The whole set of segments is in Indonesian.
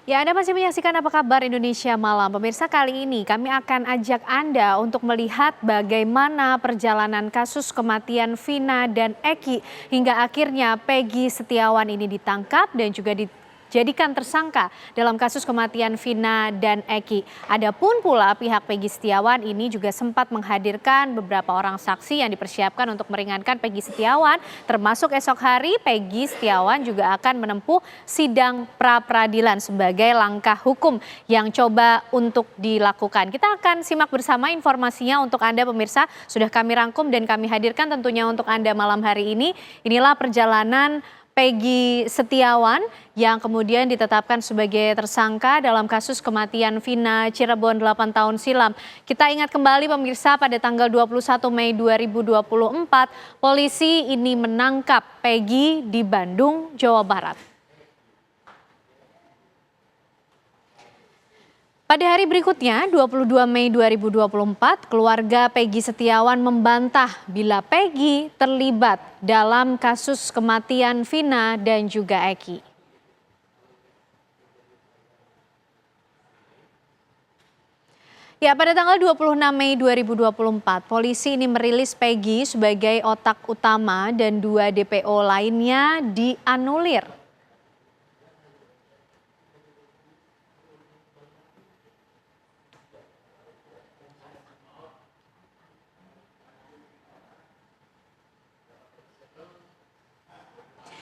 Ya, Anda masih menyaksikan Apa Kabar Indonesia Malam. Pemirsa, kali ini kami akan ajak Anda untuk melihat bagaimana perjalanan kasus kematian Vina dan Eki hingga akhirnya Peggy Setiawan ini ditangkap dan juga dijadikan tersangka dalam kasus kematian Vina dan Eki. Adapun pula pihak Peggy Setiawan ini juga sempat menghadirkan beberapa orang saksi yang dipersiapkan untuk meringankan Peggy Setiawan, termasuk esok hari Peggy Setiawan juga akan menempuh sidang pra-peradilan sebagai langkah hukum yang coba untuk dilakukan. Kita akan simak bersama informasinya untuk Anda pemirsa, sudah kami rangkum dan kami hadirkan tentunya untuk Anda malam hari ini. Inilah perjalanan Peggy Setiawan yang kemudian ditetapkan sebagai tersangka dalam kasus kematian Vina Cirebon 8 tahun silam. Kita ingat kembali pemirsa, pada tanggal 21 Mei 2024 polisi ini menangkap Peggy di Bandung, Jawa Barat. Pada hari berikutnya, 22 Mei 2024, keluarga Peggy Setiawan membantah bila Peggy terlibat dalam kasus kematian Vina dan juga Eki. Ya, pada tanggal 26 Mei 2024, polisi ini merilis Peggy sebagai otak utama dan 2 DPO lainnya dianulir.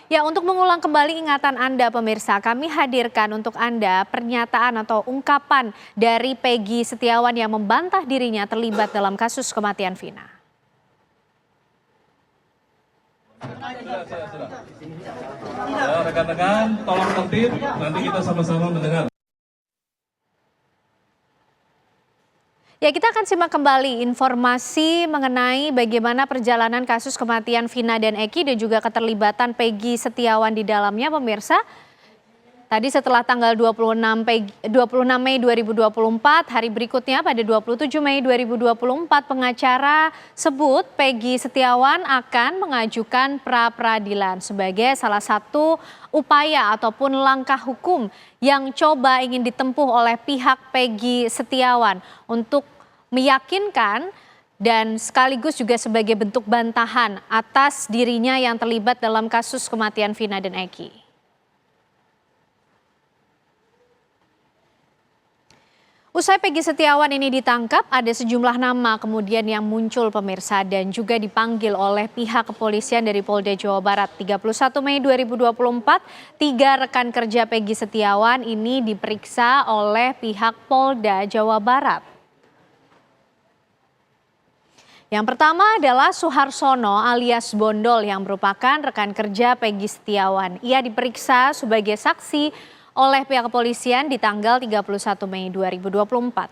Ya, untuk mengulang kembali ingatan Anda pemirsa, kami hadirkan untuk Anda pernyataan atau ungkapan dari Peggy Setiawan yang membantah dirinya terlibat dalam kasus kematian Vina. Rekan-rekan, tolong tertib, nanti kita sama-sama mendengar. Ya, kita akan simak kembali informasi mengenai bagaimana perjalanan kasus kematian Vina dan Eki dan juga keterlibatan Peggy Setiawan di dalamnya pemirsa. Tadi setelah tanggal 26 Mei 2024, hari berikutnya pada 27 Mei 2024 pengacara sebut Peggy Setiawan akan mengajukan pra-peradilan sebagai salah satu upaya ataupun langkah hukum yang coba ingin ditempuh oleh pihak Peggy Setiawan untuk meyakinkan dan sekaligus juga sebagai bentuk bantahan atas dirinya yang terlibat dalam kasus kematian Vina dan Eki. Usai Peggy Setiawan ini ditangkap, ada sejumlah nama kemudian yang muncul pemirsa dan juga dipanggil oleh pihak kepolisian dari Polda Jawa Barat. 31 Mei 2024, 3 rekan kerja Peggy Setiawan ini diperiksa oleh pihak Polda Jawa Barat. Yang pertama adalah Suharsono alias Bondol yang merupakan rekan kerja Peggy Setiawan. Ia diperiksa sebagai saksi oleh pihak kepolisian di tanggal 31 Mei 2024.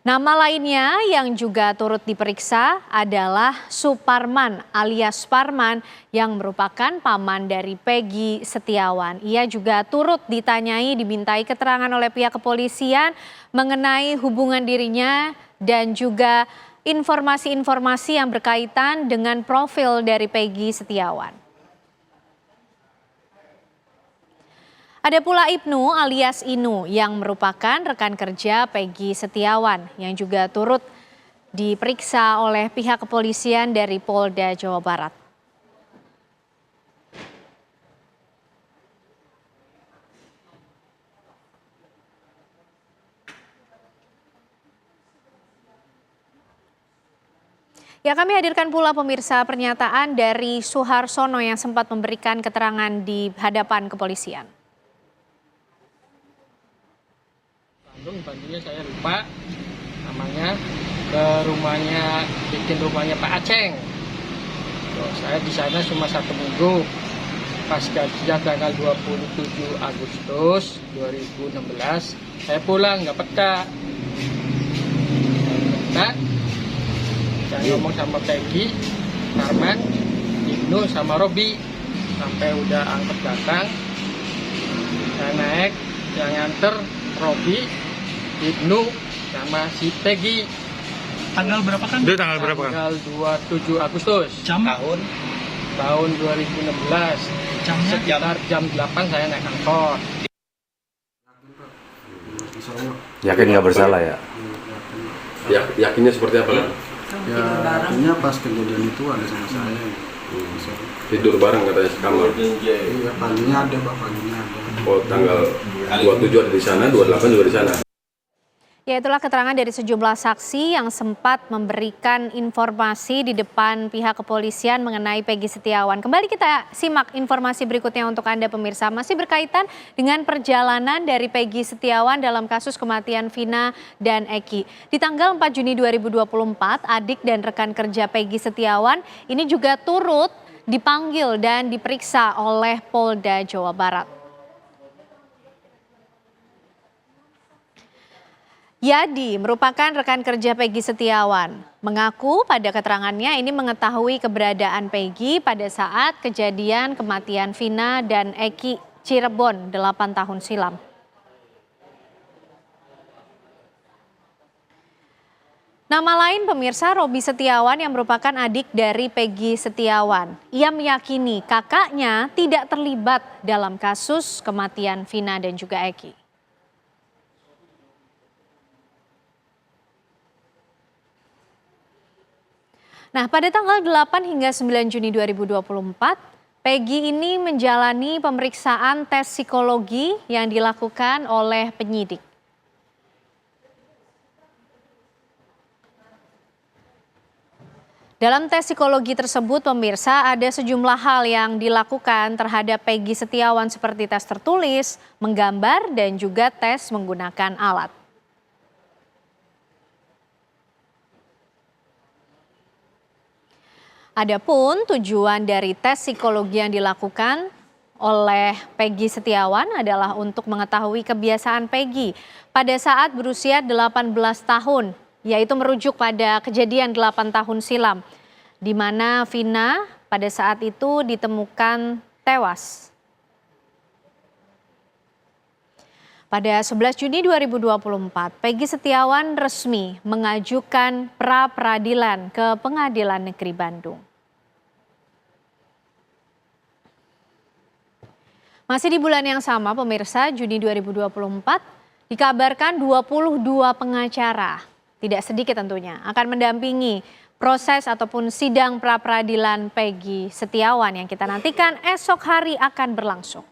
Nama lainnya yang juga turut diperiksa adalah Suparman alias Parman yang merupakan paman dari Peggy Setiawan. Ia juga turut dimintai keterangan oleh pihak kepolisian mengenai hubungan dirinya dan juga informasi-informasi yang berkaitan dengan profil dari Peggy Setiawan. Ada pula Ibnu alias Inu yang merupakan rekan kerja Peggy Setiawan yang juga turut diperiksa oleh pihak kepolisian dari Polda Jawa Barat. Ya, kami hadirkan pula pemirsa pernyataan dari Suharsono yang sempat memberikan keterangan di hadapan kepolisian. Bantunya saya lupa namanya, ke rumahnya Pak Aceng. Saya di sana cuma 1 minggu. Pas gajian tanggal 27 Agustus 2016 saya pulang, nggak peka. Saya ngomong sama Peggy, Parman, Ibnu sama Robi sampai udah angkot datang. Saya naik, yang nganter Robi, Ibnu sama si Peggy. Tanggal berapa kan? Tanggal 27 Agustus. Jam? Tahun tahun 2016. Sekitar jam 8 saya naik angkot. Yakin nggak bersalah ya? Yakinnya seperti apa? Ya, artinya pas kejadian itu ada sama saya. Tidur bareng katanya sekamar. Iya, paginya ada, Pak, paginya ada. Oh, tanggal 27 ada di sana, 28 juga di sana. Ya, itulah keterangan dari sejumlah saksi yang sempat memberikan informasi di depan pihak kepolisian mengenai Peggy Setiawan. Kembali kita simak informasi berikutnya untuk Anda pemirsa. Masih berkaitan dengan perjalanan dari Peggy Setiawan dalam kasus kematian Vina dan Eki. Di tanggal 4 Juni 2024, adik dan rekan kerja Peggy Setiawan ini juga turut dipanggil dan diperiksa oleh Polda Jawa Barat. Yadi merupakan rekan kerja Peggy Setiawan. Mengaku pada keterangannya ini mengetahui keberadaan Peggy pada saat kejadian kematian Vina dan Eki Cirebon 8 tahun silam. Nama lain pemirsa Robi Setiawan yang merupakan adik dari Peggy Setiawan. Ia meyakini kakaknya tidak terlibat dalam kasus kematian Vina dan juga Eki. Nah, pada tanggal 8 hingga 9 Juni 2024, Peggy ini menjalani pemeriksaan tes psikologi yang dilakukan oleh penyidik. Dalam tes psikologi tersebut, pemirsa, ada sejumlah hal yang dilakukan terhadap Peggy Setiawan seperti tes tertulis, menggambar, dan juga tes menggunakan alat. Adapun tujuan dari tes psikologi yang dilakukan oleh Peggy Setiawan adalah untuk mengetahui kebiasaan Peggy pada saat berusia 18 tahun, yaitu merujuk pada kejadian 8 tahun silam, di mana Vina pada saat itu ditemukan tewas. Pada 11 Juni 2024, Peggy Setiawan resmi mengajukan pra-peradilan ke Pengadilan Negeri Bandung. Masih di bulan yang sama, pemirsa, Juni 2024, dikabarkan 22 pengacara, tidak sedikit tentunya, akan mendampingi proses ataupun sidang pra-peradilan Peggy Setiawan yang kita nantikan esok hari akan berlangsung.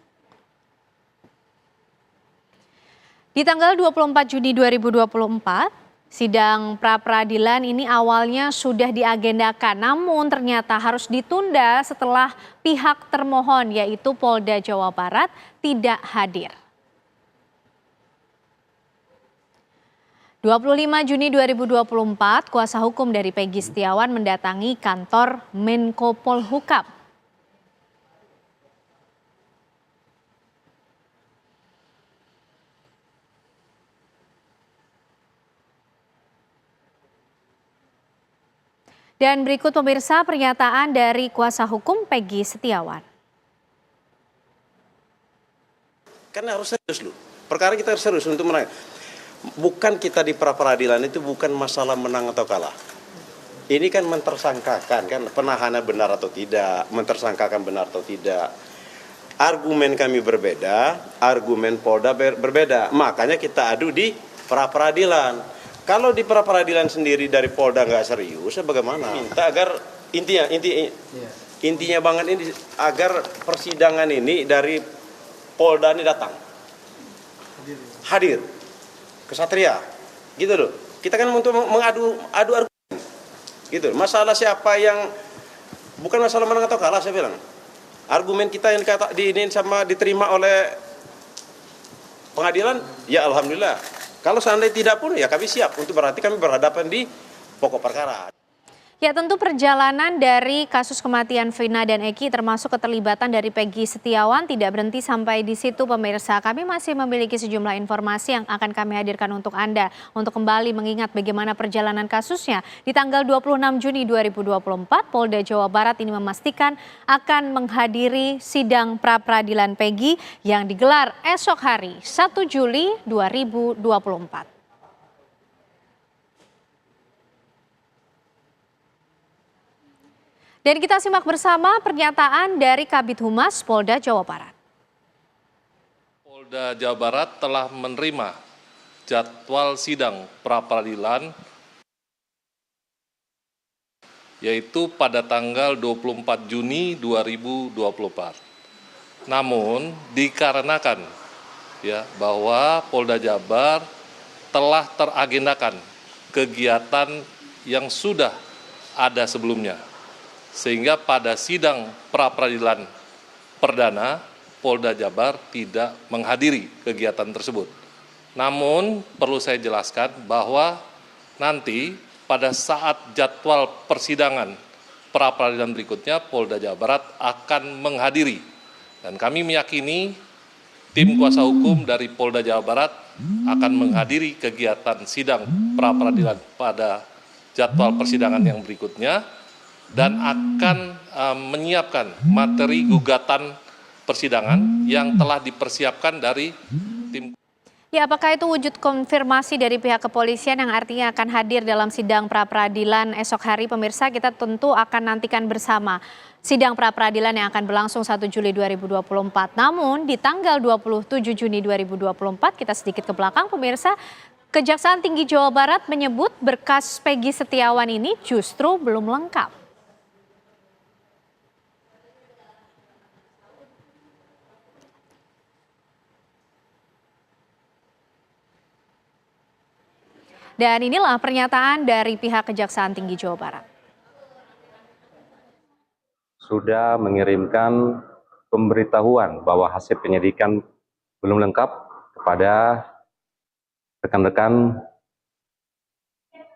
Di tanggal 24 Juni 2024, sidang pra-peradilan ini awalnya sudah diagendakan, namun ternyata harus ditunda setelah pihak termohon yaitu Polda Jawa Barat tidak hadir. 25 Juni 2024, kuasa hukum dari Peggy Setiawan mendatangi kantor Menko Polhukam. Dan berikut pemirsa pernyataan dari kuasa hukum Peggy Setiawan. Karena harus serius loh. Perkara kita harus serius untuk menang. Bukan kita di pra-peradilan itu bukan masalah menang atau kalah. Ini kan mentersangkakan kan penahanan benar atau tidak, mentersangkakan benar atau tidak. Argumen kami berbeda, argumen Polda berbeda. Makanya kita adu di pra-peradilan. Kalau di pra-peradilan sendiri dari Polda nggak serius, bagaimana? Minta agar intinya banget ini agar persidangan ini dari Polda ini datang, hadir, kesatria, gitu loh. Kita kan untuk mengadu argumen, gitu. Masalah siapa yang bukan masalah menang atau kalah, saya bilang. Argumen kita yang ini sama diterima oleh pengadilan, ya alhamdulillah. Kalau seandainya tidak pun ya kami siap untuk berarti kami berhadapan di pokok perkara. Ya, tentu perjalanan dari kasus kematian Vina dan Eki termasuk keterlibatan dari Peggy Setiawan tidak berhenti sampai di situ pemirsa. Kami masih memiliki sejumlah informasi yang akan kami hadirkan untuk Anda untuk kembali mengingat bagaimana perjalanan kasusnya. Di tanggal 26 Juni 2024, Polda Jawa Barat ini memastikan akan menghadiri sidang pra-peradilan Peggy yang digelar esok hari 1 Juli 2024. Dan kita simak bersama pernyataan dari Kabid Humas Polda Jawa Barat. Polda Jawa Barat telah menerima jadwal sidang pra-peradilan yaitu pada tanggal 24 Juni 2024. Namun dikarenakan bahwa Polda Jabar telah teragendakan kegiatan yang sudah ada sebelumnya, sehingga pada sidang pra-peradilan perdana Polda Jabar tidak menghadiri kegiatan tersebut. Namun perlu saya jelaskan bahwa nanti pada saat jadwal persidangan pra-peradilan berikutnya Polda Jawa Barat akan menghadiri, dan kami meyakini tim kuasa hukum dari Polda Jawa Barat akan menghadiri kegiatan sidang pra-peradilan pada jadwal persidangan yang berikutnya dan akan menyiapkan materi gugatan persidangan yang telah dipersiapkan dari tim. Ya, apakah itu wujud konfirmasi dari pihak kepolisian yang artinya akan hadir dalam sidang pra-peradilan esok hari? Pemirsa, kita tentu akan nantikan bersama sidang pra-peradilan yang akan berlangsung 1 Juli 2024. Namun di tanggal 27 Juni 2024, kita sedikit ke belakang pemirsa, Kejaksaan Tinggi Jawa Barat menyebut berkas Peggy Setiawan ini justru belum lengkap. Dan inilah pernyataan dari pihak Kejaksaan Tinggi Jawa Barat. Sudah mengirimkan pemberitahuan bahwa hasil penyidikan belum lengkap kepada rekan-rekan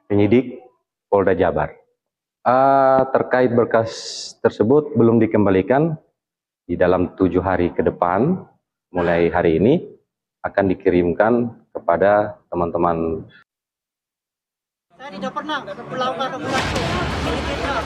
penyidik Polda Jabar. Terkait berkas tersebut belum dikembalikan, di dalam 7 hari ke depan, mulai hari ini akan dikirimkan kepada teman-teman. Saya tidak pernah melakukan operasi militer.